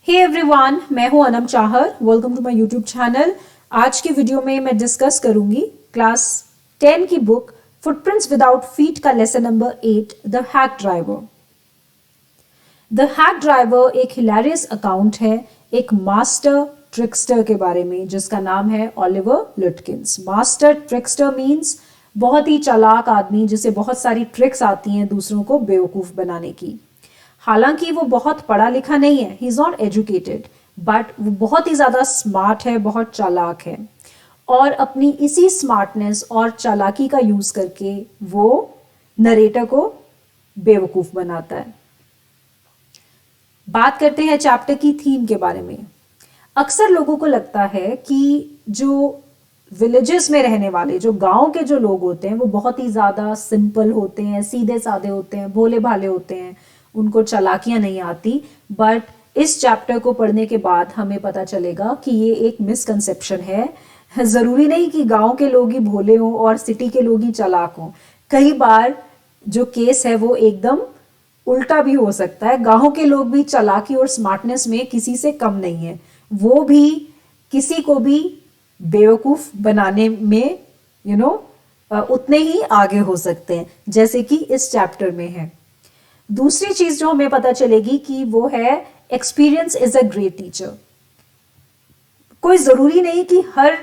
हे everyone, मैं हूं Anam Chahar. Welcome to my YouTube channel. आज की वीडियो में मैं डिस्कस करूंगी क्लास 10 की बुक फुटप्रिंट्स विदाउट फीट का lesson number 8, the hack driver. The hack driver एक हिलेरियस अकाउंट है एक मास्टर ट्रिक्स्टर के बारे में जिसका नाम है ओलिवर लुटकिंस। मास्टर ट्रिक्स्टर मीन्स बहुत ही चालाक आदमी जिसे बहुत सारी ट्रिक्स आती हैं दूसरों को बेवकूफ बनाने की। हालांकि वो बहुत पढ़ा लिखा नहीं है, he is not educated, but वो बहुत ही ज्यादा स्मार्ट है, बहुत चालाक है और अपनी इसी स्मार्टनेस और चालाकी का यूज करके वो नरेटर को बेवकूफ बनाता है। बात करते हैं चैप्टर की थीम के बारे में। अक्सर लोगों को लगता है कि जो विलेजेस में रहने वाले, जो गांव के जो लोग होते हैं वो बहुत ही ज्यादा सिंपल होते हैं, सीधे साधे होते हैं, भोले भाले होते हैं, उनको चालाकियां नहीं आती। बट इस चैप्टर को पढ़ने के बाद हमें पता चलेगा कि ये एक मिसकंसेप्शन है। जरूरी नहीं कि गांव के लोग ही भोले हों और सिटी के लोग ही चालाक हों। कई बार जो केस है वो एकदम उल्टा भी हो सकता है। गांव के लोग भी चालाकी और स्मार्टनेस में किसी से कम नहीं है, वो भी किसी को भी बेवकूफ बनाने में उतने ही आगे हो सकते हैं जैसे कि इस चैप्टर में है। दूसरी चीज जो हमें पता चलेगी कि वो है experience is a great teacher. कोई जरूरी नहीं कि हर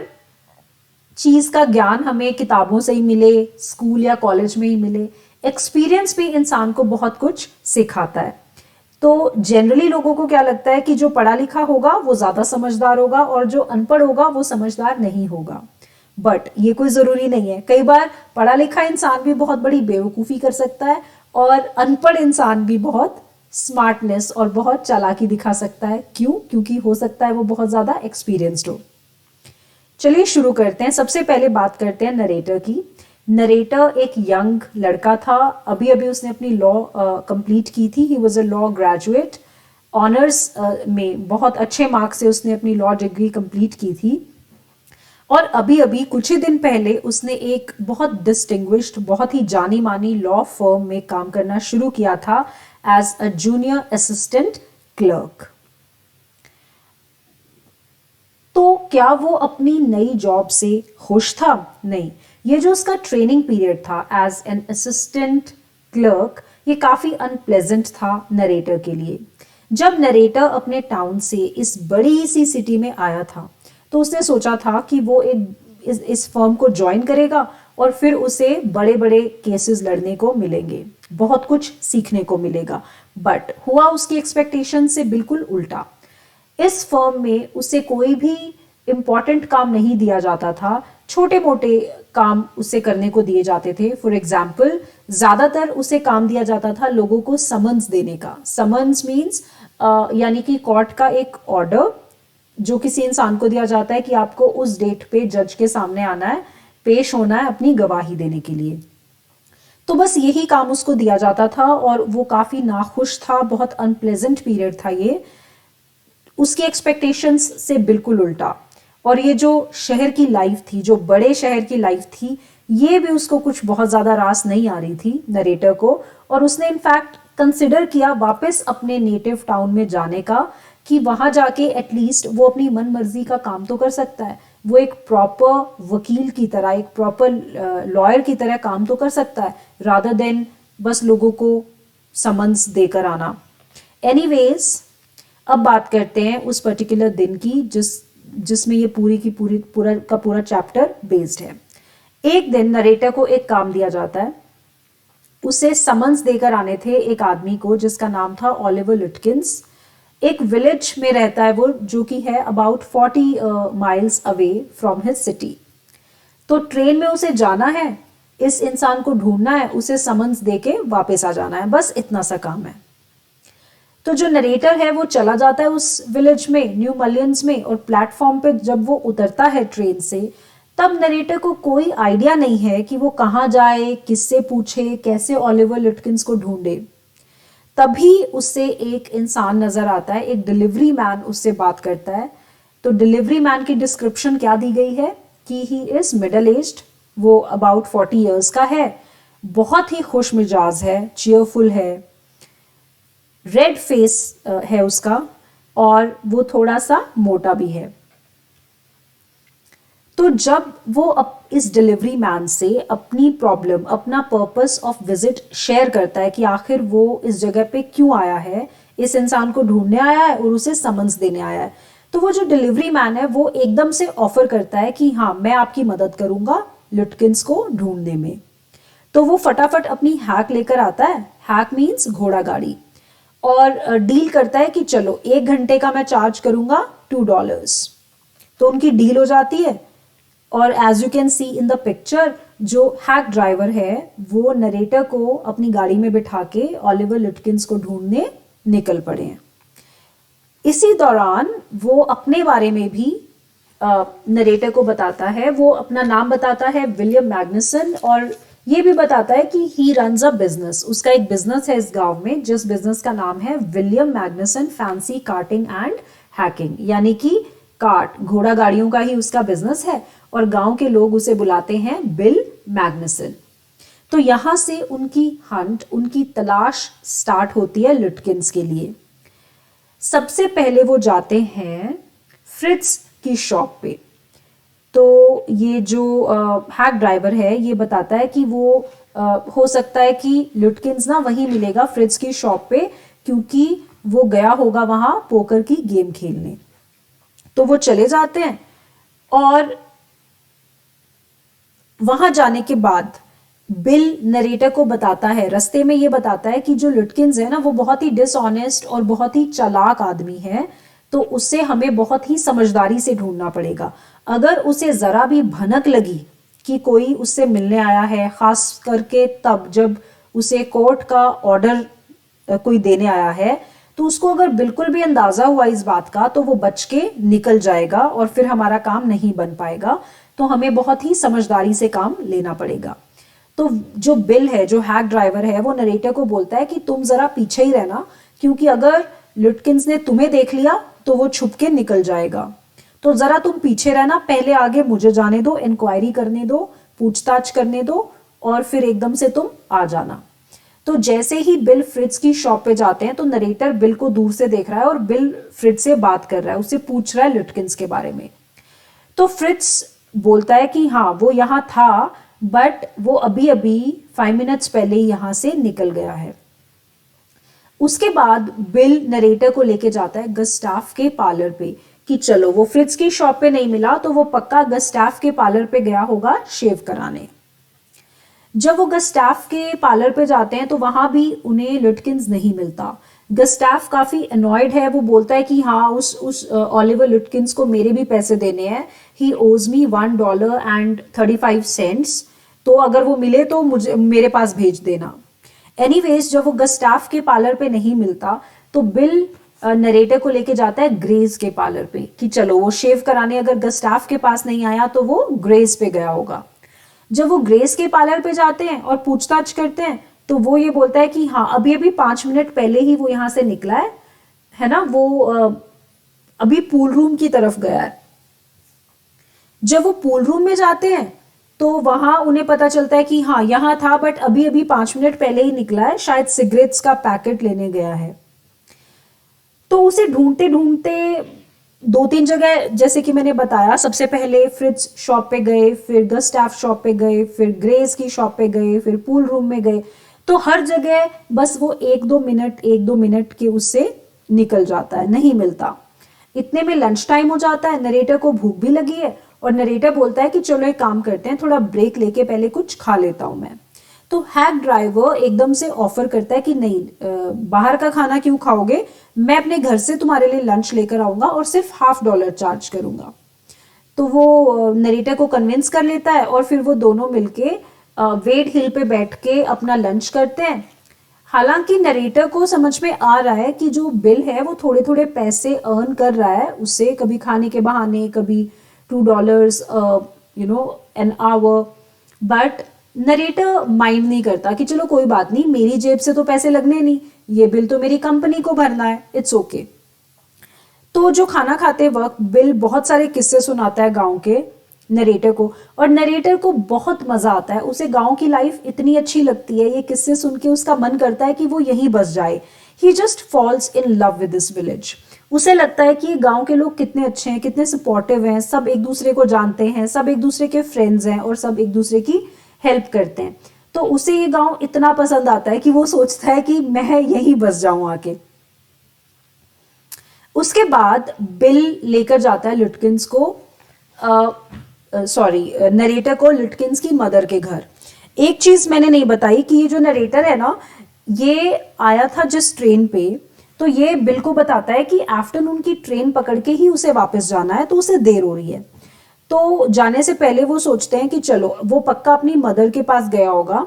चीज का ज्ञान हमें किताबों से ही मिले, स्कूल या कॉलेज में ही मिले। एक्सपीरियंस भी इंसान को बहुत कुछ सिखाता है। तो जनरली लोगों को क्या लगता है कि जो पढ़ा लिखा होगा वो ज्यादा समझदार होगा और जो अनपढ़ होगा वो समझदार नहीं होगा। बट ये कोई जरूरी नहीं है। कई बार पढ़ा लिखा इंसान भी बहुत बड़ी बेवकूफी कर सकता है और अनपढ़ इंसान भी बहुत स्मार्टनेस और बहुत चालाकी दिखा सकता है। क्यों? क्योंकि हो सकता है वो बहुत ज्यादा एक्सपीरियंस्ड हो। चलिए शुरू करते हैं। सबसे पहले बात करते हैं नरेटर की। नरेटर एक यंग लड़का था, अभी अभी उसने अपनी लॉ कंप्लीट की थी। He was a law graduate, honours में बहुत अच्छे मार्क्स से उसने अपनी लॉ डिग्री कंप्लीट की थी और अभी अभी कुछ ही दिन पहले उसने एक बहुत डिस्टिंग्विश्ड, बहुत ही जानी मानी लॉ फर्म में काम करना शुरू किया था as a junior assistant clerk. तो क्या वो अपनी नई जॉब से खुश था? नहीं। ये जो उसका ट्रेनिंग पीरियड था एज एन असिस्टेंट क्लर्क, ये काफी अनप्लेजेंट था नरेटर के लिए। जब नरेटर अपने टाउन से इस बड़ी सी सिटी में आया था तो उसने सोचा था कि वो इस फर्म को ज्वाइन करेगा और फिर उसे बड़े बड़े केसेस लड़ने को मिलेंगे, बहुत कुछ सीखने को मिलेगा। बट हुआ उसकी एक्सपेक्टेशन से बिल्कुल उल्टा। इस फर्म में उसे कोई भी इंपॉर्टेंट काम नहीं दिया जाता था, छोटे मोटे काम उसे करने को दिए जाते थे। फॉर एग्जाम्पल, ज्यादातर उसे काम दिया जाता था लोगों को समन्स देने का। समन्स मीन्स यानी कि कोर्ट का एक ऑर्डर जो किसी इंसान को दिया जाता है कि आपको उस डेट पे जज के सामने आना है, पेश होना है अपनी गवाही देने के लिए। तो बस यही काम उसको दिया जाता था और वो काफी नाखुश था। बहुत अनप्लेजेंट पीरियड था ये, उसकी एक्सपेक्टेशंस से बिल्कुल उल्टा। और ये जो शहर की लाइफ थी, जो बड़े शहर की लाइफ थी, ये भी उसको कुछ बहुत ज्यादा रास नहीं आ रही थी नरेटर को। और उसने इनफैक्ट कंसिडर किया वापस अपने नेटिव टाउन में जाने का कि वहां जाके एटलीस्ट वो अपनी मन मर्जी का काम तो कर सकता है, वो एक प्रॉपर वकील की तरह, एक प्रॉपर लॉयर की तरह काम तो कर सकता है, रादर देन बस लोगों को समन्स देकर आना। एनीवेज, अब बात करते हैं उस पर्टिकुलर दिन की जिसमें ये पूरा चैप्टर बेस्ड है। एक दिन नरेटर को एक काम दिया जाता है। उसे समन्स देकर आने थे एक आदमी को जिसका नाम था ओलिवर लुटकिंस। एक विलेज में रहता है वो, जो कि है about 40 miles away from his city. तो ट्रेन में उसे जाना है, इस इंसान को ढूंढना है, उसे समन्स देके वापस आ जाना है, बस इतना सा काम है। तो जो नरेटर है वो चला जाता है उस विलेज में, न्यू मलियंस में, और प्लेटफॉर्म पे जब वो उतरता है ट्रेन से, तब नरेटर को कोई आइडिया नहीं है कि वो कहाँ जाए, किससे पूछे, कैसे ओलिवर लुटकिंस को ढूंढे। तभी उससे एक इंसान नजर आता है, एक डिलीवरी मैन उससे बात करता है। तो डिलीवरी मैन की डिस्क्रिप्शन क्या दी गई है कि ही इज मिडल एज्ड, वो अबाउट 40 ईयर्स का है, बहुत ही खुश मिजाज है, चीयरफुल है, रेड फेस है उसका, और वो थोड़ा सा मोटा भी है। तो जब वो इस डिलीवरी मैन से अपनी प्रॉब्लम, अपना पर्पस ऑफ विजिट शेयर करता है कि आखिर वो इस जगह पे क्यों आया है, इस इंसान को ढूंढने आया है और उसे समन्स देने आया है, तो वो जो डिलीवरी मैन है वो एकदम से ऑफर करता है कि हाँ मैं आपकी मदद करूंगा लुटकिंस को ढूंढने में। तो वो फटाफट अपनी हैक लेकर आता है, हैक मीन्स घोड़ा गाड़ी, और डील करता है कि चलो 1 घंटे का मैं चार्ज करूंगा $2। तो उनकी डील हो जाती है। और as you can see in the picture, जो हैक ड्राइवर है वो नरेटर को अपनी गाड़ी में बिठा के ओलिवर लिटकिंस को ढूंढने निकल पड़े हैं। इसी दौरान वो अपने बारे में भी नरेटर को बताता है, वो अपना नाम बताता है विलियम मैग्नुसन, और ये भी बताता है कि ही रन्स अ बिजनेस, उसका एक बिजनेस है इस गांव में जिस बिजनेस का नाम है William Magnuson fancy carting and hacking, यानी कि कार्ट, घोड़ा गाड़ियों का ही उसका बिजनेस है और गांव के लोग उसे बुलाते हैं बिल मैग्नुसन। तो यहां से उनकी हंट, उनकी तलाश स्टार्ट होती है लिटकिंस के लिए। सबसे पहले वो जाते हैं फ्रिट्ज की शॉप पे। तो ये जो हैक ड्राइवर है ये बताता है कि वो हो सकता है कि लिटकिंस ना वहीं मिलेगा फ्रिट्ज की शॉप पे, क्योंकि वो गया होगा वहां पोकर की गेम खेलने। तो वो चले जाते हैं और वहां जाने के बाद बिल नरेटर को बताता है, रास्ते में ये बताता है कि जो लिटकिंस है ना वो बहुत ही डिसऑनेस्ट और बहुत ही चालाक आदमी है, तो उससे हमें बहुत ही समझदारी से ढूंढना पड़ेगा। अगर उसे जरा भी भनक लगी कि कोई उससे मिलने आया है, खास करके तब जब उसे कोर्ट का ऑर्डर कोई देने आया है, तो उसको अगर बिल्कुल भी अंदाजा हुआ इस बात का तो वो बच के निकल जाएगा और फिर हमारा काम नहीं बन पाएगा। तो हमें बहुत ही समझदारी से काम लेना पड़ेगा। तो जो बिल है, जो हैक ड्राइवर है, वो नरेटर को बोलता है कि तुम जरा पीछे ही रहना, क्योंकि अगर लिटकिंस ने तुम्हें देख लिया तो वो छुप के निकल जाएगा। तो जरा तुम पीछे रहना, पहले आगे मुझे जाने दो, इंक्वायरी करने दो, पूछताछ करने दो, और फिर एकदम से तुम आ जाना। तो जैसे ही बिल फ्रिट्ज की शॉप पे जाते हैं तो नरेटर बिल को दूर से देख रहा है और बिल फ्रिट्ज से बात कर रहा है, उससे पूछ रहा है लिटकिंस के बारे में। तो फ्रिट्ज बोलता है कि हाँ वो यहाँ था, बट वो अभी अभी 5 मिनट्स पहले ही यहां से निकल गया है। उसके बाद बिल नरेटर को लेके जाता है गस्टाफ के पार्लर पे कि चलो, वो फ्रिट्ज की शॉप पे नहीं मिला तो वो पक्का गस्टाफ के पार्लर पे गया होगा शेव कराने। जब वो गस्टाफ के पार्लर पे जाते हैं तो वहां भी उन्हें लिटकिंस नहीं मिलता। गस्टाफ काफी अनॉयड है, वो बोलता है कि हाँ उस ओलिवर लिटकिंस को मेरे भी पैसे देने हैं, ही ओज मी $1.35, तो अगर वो मिले तो मुझे मेरे पास भेज देना। एनीवेज जब वो गस्टाफ के पार्लर पे नहीं मिलता तो बिल नरेटर को लेके जाता है ग्रेस के पार्लर पे कि चलो, वो शेव कराने अगर गस्टाफ के पास नहीं आया तो वो ग्रेस पे गया होगा। जब वो ग्रेस के पार्लर पे जाते हैं और पूछताछ करते हैं तो वो ये बोलता है कि हाँ अभी अभी 5 मिनट पहले ही वो यहां से निकला है ना, वो अभी पूल रूम की तरफ गया है। जब वो पूल रूम में जाते हैं तो वहां उन्हें पता चलता है कि हाँ यहां था, बट अभी अभी 5 मिनट पहले ही निकला है, शायद सिगरेट्स का पैकेट लेने गया है। तो उसे ढूंढते ढूंढते 2-3 जगह, जैसे कि मैंने बताया, सबसे पहले फ्रिज शॉप पे गए, फिर गस्टाफ शॉप पे गए, फिर ग्रेस की शॉप पे गए, फिर पूल रूम में गए। तो हर जगह बस वो 1-2 मिनट के उससे निकल जाता है, नहीं मिलता। इतने में लंच टाइम हो जाता है, नरेटर को भूख भी लगी है और नरेटर बोलता है कि चलो एक काम करते हैं, थोड़ा ब्रेक लेके पहले कुछ खा लेता हूं मैं। तो हैक ड्राइवर एकदम से ऑफर करता है कि नहीं, बाहर का खाना क्यों खाओगे, मैं अपने घर से तुम्हारे लिए लंच लेकर आऊंगा और सिर्फ $1/2 चार्ज करूंगा। तो वो नरेटर को कन्विंस कर लेता है और फिर वो दोनों मिलके वेड हिल पे बैठ के अपना लंच करते हैं। हालांकि नरेटर को समझ में आ रहा है कि जो बिल है वो थोड़े थोड़े पैसे अर्न कर रहा है उससे, कभी खाने के बहाने, कभी $2 an hour, but narrator mind नहीं करता कि चलो कोई बात नहीं, मेरी जेब से तो पैसे लगने नहीं, ये बिल तो मेरी कंपनी को भरना है, इट्स ओके। तो जो खाना खाते वक्त बिल बहुत सारे किस्से सुनाता है गांव के नरेटर को, और नरेटर को बहुत मजा आता है, उसे गांव की लाइफ इतनी अच्छी लगती है, ये किस्से सुन के उसका मन करता है कि वो यहीं बस जाए। He just falls in love with this village. उसे लगता है कि ये गांव के लोग कितने अच्छे हैं, कितने सपोर्टिव हैं, सब एक दूसरे को जानते हैं, सब एक दूसरे के फ्रेंड्स हैं और सब एक दूसरे की हेल्प करते हैं। तो उसे ये गांव इतना पसंद आता है कि वो सोचता है कि मैं यहीं बस जाऊं आके। उसके बाद बिल लेकर जाता है लुटकिंस को, नरेटर को लुटकिंस की मदर के घर। एक चीज मैंने नहीं बताई कि ये जो नरेटर है ना, ये आया था जिस ट्रेन पे, तो ये बिल को बताता है कि आफ्टरनून की ट्रेन पकड़ के ही उसे वापस जाना है, तो उसे देर हो रही है। तो जाने से पहले वो सोचते हैं कि चलो, वो पक्का अपनी मदर के पास गया होगा।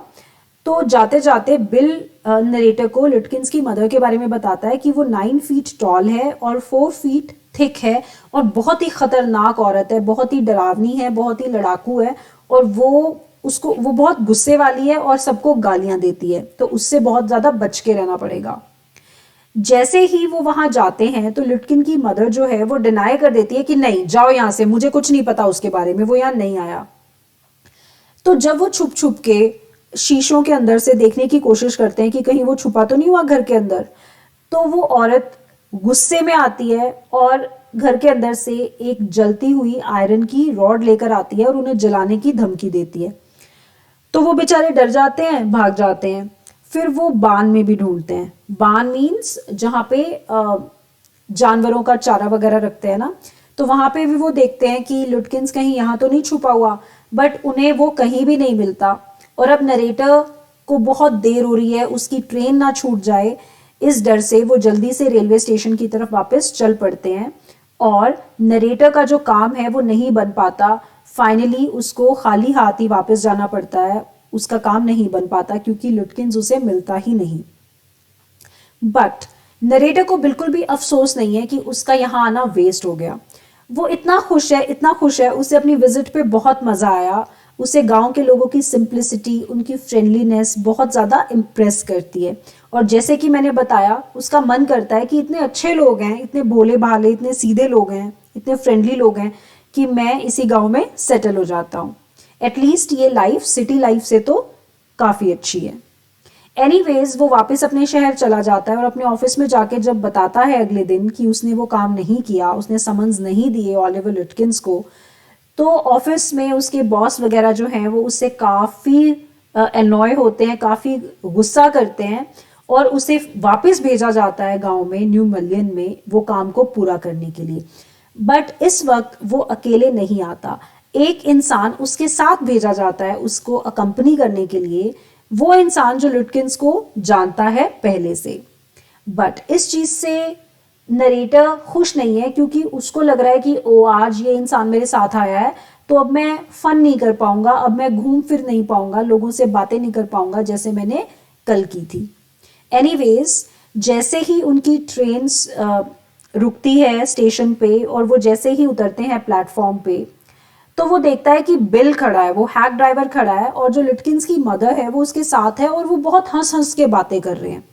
तो जाते जाते बिल नरेटर को लुटकिंस की मदर के बारे में बताता है कि वो 9 फीट टॉल है और 4 फीट थिक है और बहुत ही खतरनाक औरत है, बहुत ही डरावनी है, बहुत ही लड़ाकू है, और वो बहुत गुस्से वाली है और सबको गालियां देती है, तो उससे बहुत ज्यादा बच के रहना पड़ेगा। जैसे ही वो वहां जाते हैं तो लुटकिन की मदर जो है वो डिनाई कर देती है कि नहीं, जाओ यहां से, मुझे कुछ नहीं पता उसके बारे में, वो यहां नहीं आया। तो जब वो छुप छुप के शीशों के अंदर से देखने की कोशिश करते हैं कि कहीं वो छुपा तो नहीं हुआ घर के अंदर, तो वो औरत गुस्से में आती है और घर के अंदर से एक जलती हुई आयरन की रॉड लेकर आती है और उन्हें जलाने की धमकी देती है। तो वो बेचारे डर जाते हैं, भाग जाते हैं। फिर वो बान में भी ढूंढते हैं। बान मीन्स जहाँ पे जानवरों का चारा वगैरह रखते हैं ना, तो वहां पे भी वो देखते हैं कि लुटकिंस कहीं यहाँ तो नहीं छुपा हुआ, बट उन्हें वो कहीं भी नहीं मिलता। और अब नरेटर को बहुत देर हो रही है, उसकी ट्रेन ना छूट जाए, इस डर से वो जल्दी से रेलवे स्टेशन की तरफ वापस चल पड़ते हैं। और नरेटर का जो काम है वो नहीं बन पाता। फाइनली उसको खाली हाथ ही वापस जाना पड़ता है, उसका काम नहीं बन पाता क्योंकि लुटकिंस उसे मिलता ही नहीं। बट नरेटर को बिल्कुल भी अफसोस नहीं है कि उसका यहाँ आना वेस्ट हो गया। वो इतना खुश है, इतना खुश है, उसे अपनी विजिट पे बहुत मजा आया। उसे गांव के लोगों की सिंप्लिसिटी, उनकी फ्रेंडलीनेस बहुत ज़्यादा इम्प्रेस करती है। और जैसे कि मैंने बताया, उसका मन करता है कि इतने अच्छे लोग हैं, इतने भोले भाले, इतने सीधे लोग हैं, इतने फ्रेंडली लोग हैं कि मैं इसी गांव में सेटल हो जाता हूँ। एटलीस्ट ये लाइफ सिटी लाइफ से तो काफ़ी अच्छी है। एनीवेज वो वापस अपने शहर चला जाता है और अपने ऑफिस में जाके जब बताता है अगले दिन कि उसने वो काम नहीं किया, उसने समन्स नहीं दिए ओलिवर लुटकिंस को, तो ऑफिस में उसके बॉस वगैरह जो हैं वो उससे काफ़ी एनॉय होते हैं, काफ़ी गुस्सा करते हैं और उसे वापस भेजा जाता है गांव में, न्यू मलियन में, वो काम को पूरा करने के लिए। बट इस वक्त वो अकेले नहीं आता, एक इंसान उसके साथ भेजा जाता है उसको अकम्पनी करने के लिए। वो इंसान जो लुटकिंस को जानता है पहले से। बट इस चीज से नरेटर खुश नहीं है क्योंकि उसको लग रहा है कि ओ, आज ये इंसान मेरे साथ आया है तो अब मैं फन नहीं कर पाऊंगा, अब मैं घूम फिर नहीं पाऊंगा, लोगों से बातें नहीं कर पाऊंगा जैसे मैंने कल की थी। एनीवेज जैसे ही उनकी ट्रेन रुकती है स्टेशन पे और वो जैसे ही उतरते हैं प्लेटफॉर्म पे, तो वो देखता है कि बिल खड़ा है, वो हैक ड्राइवर खड़ा है और जो लुटकिंस की मदर है वो उसके साथ है और वो बहुत हंस हंस के बातें कर रहे हैं।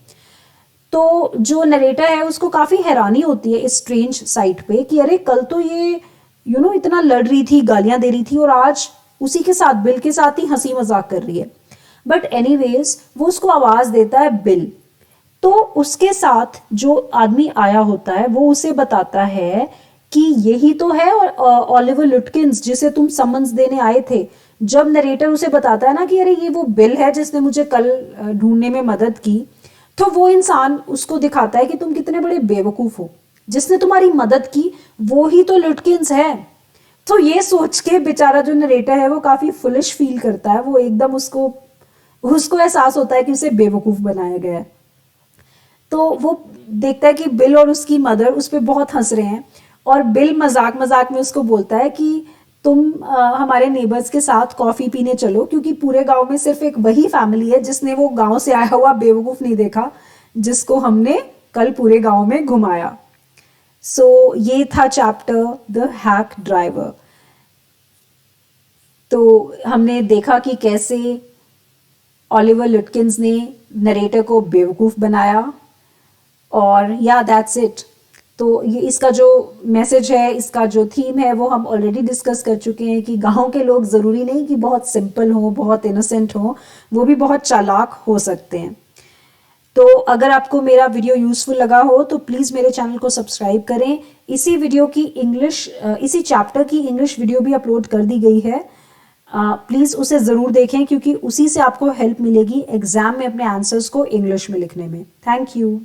तो जो नरेटर है उसको काफी हैरानी होती है इस स्ट्रेंज साइट पे कि अरे कल तो ये इतना लड़ रही थी, गालियां दे रही थी और आज उसी के साथ, बिल के साथ ही हंसी मजाक कर रही है। बट एनीवेज वो उसको आवाज देता है बिल। तो उसके साथ जो आदमी आया होता है वो उसे बताता है कि यही तो है ओलिवर लुटकिंस जिसे तुम समन्स देने आए थे। जब नरेटर उसे बताता है ना कि अरे ये वो बिल है जिसने मुझे कल ढूंढने में मदद की, तो वो इंसान उसको दिखाता है कि तुम कितने बड़े बेवकूफ हो, जिसने तुम्हारी मदद की वो ही तो लुटकिंस है। तो ये सोच के बेचारा जो नरेटर है वो काफी फुलिश फील करता है, वो एकदम उसको एहसास होता है कि उसे बेवकूफ बनाया गया है। तो वो देखता है कि बिल और उसकी मदर उस पर बहुत हंस रहे हैं और बिल मजाक मजाक में उसको बोलता है कि तुम हमारे नेबर्स के साथ कॉफी पीने चलो, क्योंकि पूरे गांव में सिर्फ एक वही फैमिली है जिसने वो गांव से आया हुआ बेवकूफ नहीं देखा जिसको हमने कल पूरे गांव में घुमाया। सो ये था चैप्टर द हैक ड्राइवर। तो हमने देखा कि कैसे ओलिवर लुटकिंस ने नरेटर को बेवकूफ बनाया और या दैट्स इट। तो ये इसका जो मैसेज है, इसका जो थीम है वो हम ऑलरेडी डिस्कस कर चुके हैं कि गांव के लोग ज़रूरी नहीं कि बहुत सिंपल हो, बहुत इनोसेंट हो, वो भी बहुत चालाक हो सकते हैं। तो अगर आपको मेरा वीडियो यूजफुल लगा हो तो प्लीज़ मेरे चैनल को सब्सक्राइब करें। इसी वीडियो की इंग्लिश इसी चैप्टर की इंग्लिश वीडियो भी अपलोड कर दी गई है। प्लीज़ उसे ज़रूर देखें क्योंकि उसी से आपको हेल्प मिलेगी एग्जाम में अपने आंसर्स को इंग्लिश में लिखने में। Thank you.